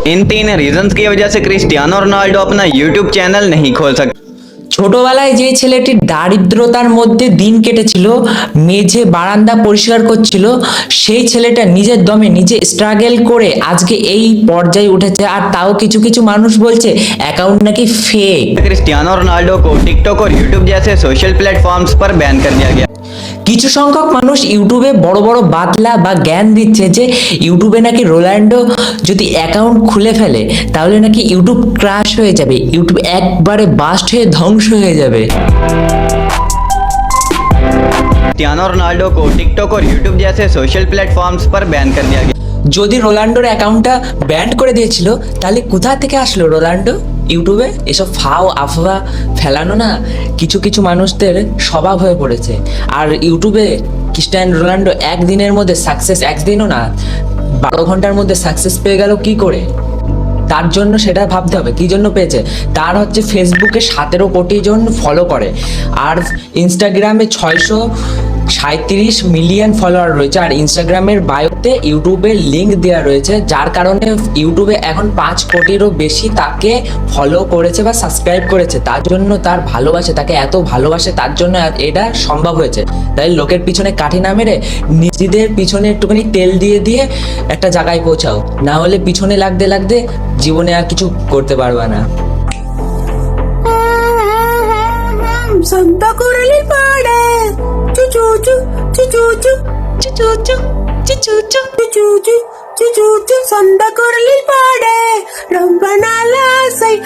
इन 3 reasons की वजह से क्रिस्टियानो रोनाल्डो अपना यूट्यूब चैनल नहीं खोल सकता। ছোটবেলায় যে ছেলেটি দারিদ্রতার মধ্যে দিন কেটেছিল, মেঝে বারান্দা পরিষ্কার করছিল, সেই ছেলেটা নিজের দমে নিজে স্ট্রাগল করে আজকে এই পর্যায়ে উঠেছে। আর তাও কিছু কিছু মানুষ বলছে অ্যাকাউন্ট নাকি ফেক। क्रिस्टियानो रोनाल्डो को टिकटॉक और यूट्यूब जैसे सोशल प्लेटफॉर्म्स पर बैन कर दिया गया। কিছু সংখ্যক মানুষ ইউটিউবে বড় বড় বাতলা বা জ্ঞান দিচ্ছে যে ইউটিউবে নাকি রোনাল্ডো যদি অ্যাকাউন্ট খুলে ফেলে তাহলে নাকি ইউটিউব ক্র্যাশ হয়ে যাবে, ইউটিউব একবারে বাস্ট হয়ে ধ্বংস হয়ে যাবে। क्रिस्टियानो रोनाल्डो को टिकटॉक और यूट्यूब जैसे सोशल प्लेटफॉर्म्स पर बैन कर दिया गया। যদি রোনাল্ডোর অ্যাকাউন্টটা ব্যান করে দিয়েছিল তাহলে কোথা থেকে আসলো রোনাল্ডো ইউটিউবে? এসব ফাও আফওয়া ফেলানো না কিছু কিছু মানুষদের স্বভাব হয়ে পড়েছে। আর ইউটিউবে ক্রিস্টিয়ানো রোনাল্ডো একদিনের মধ্যে সাকসেস, একদিনও না 12 ঘন্টার মধ্যে সাকসেস পেয়ে গেল কি করে? তার জন্য সেটা ভাবতে হবে কি জন্য পেয়েছে। তার হচ্ছে ফেসবুকে 17 কোটি জন ফলো করে, আর ইনস্টাগ্রামে 637 মিলিয়ন ফলোয়ার রয়েছে, আর ইনস্টাগ্রামের বায়োতে ইউটিউবের লিঙ্ক দেওয়া রয়েছে, যার কারণে ইউটিউবে এখন 5 কোটিরও বেশি তাকে ফলো করেছে বা সাবস্ক্রাইব করেছে। তার জন্য তার ভালোবাসে, তাকে এত ভালোবাসে, তার জন্য এটা সম্ভব হয়েছে। তাই লোকের পিছনে কাঠি না মেরে নিজেদের পিছনে একটুখানি তেল দিয়ে দিয়ে একটা জায়গায় পৌঁছাও, না হলে পিছনে লাগতে লাগতে জীবনে আর কিছু করতে পারবা না। Santa Coralil pade, chuchuchu, chuchuchu, chuchuchu, chuchuchu, chuchuchu, chuchuchu, Santa Coralil pade, rampanala sai.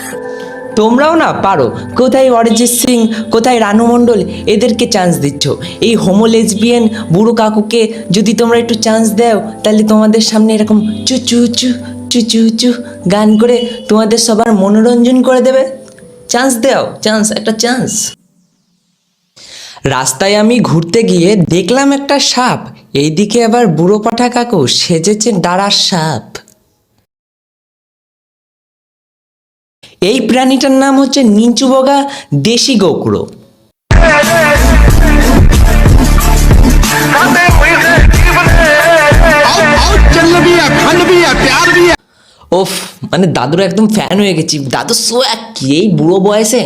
তোমরাও না পারো, কোথায় অরিজিৎ সিং, কোথায় রানু মণ্ডল, এদেরকে চান্স দিচ্ছ। এই হোমো লেসবিয়ান বুড়ো কাকুকে যদি তোমরা একটু চান্স দাও তাহলে তোমাদের সামনে এরকম চুচুচু চুচুচু গান করে তোমাদের সবার মনোরঞ্জন করে দেবে। চান্স দাও, চান্স, একটা চান্স। রাস্তায় আমি ঘুরতে গিয়ে দেখলাম একটা সাপ, এইদিকে আবার বুড়ো পাঠা কাকু সেজেছে দাঁড়ার সাপ। এই প্রাণীটার নাম হচ্ছে নিচুবগা দেশি গোকড়ো। ওফ, মানে দাদুর একদম ফ্যান হয়ে গেছি। দাদু সোয়াগ কি এই বুড়ো বয়সে,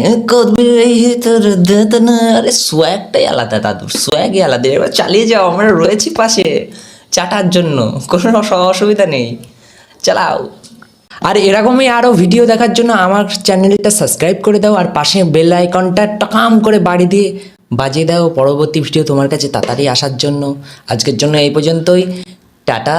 আরে সোয়াগটাই আলাদা, দাদুর সোয়াগই আলাদা। এবার চালিয়ে যাও, আমরা রয়েছি পাশে চাটার জন্য, কোনো অসুবিধা নেই, চালাও। আর এরকমই আরও ভিডিও দেখার জন্য আমার চ্যানেলটা সাবস্ক্রাইব করে দাও, আর পাশে বেল আইকনটা টাকাম করে বাড়ি দিয়ে বাজিয়ে দাও পরবর্তী ভিডিও তোমার কাছে তাড়াতাড়ি আসার জন্য। আজকের জন্য এই পর্যন্তই, টাটা।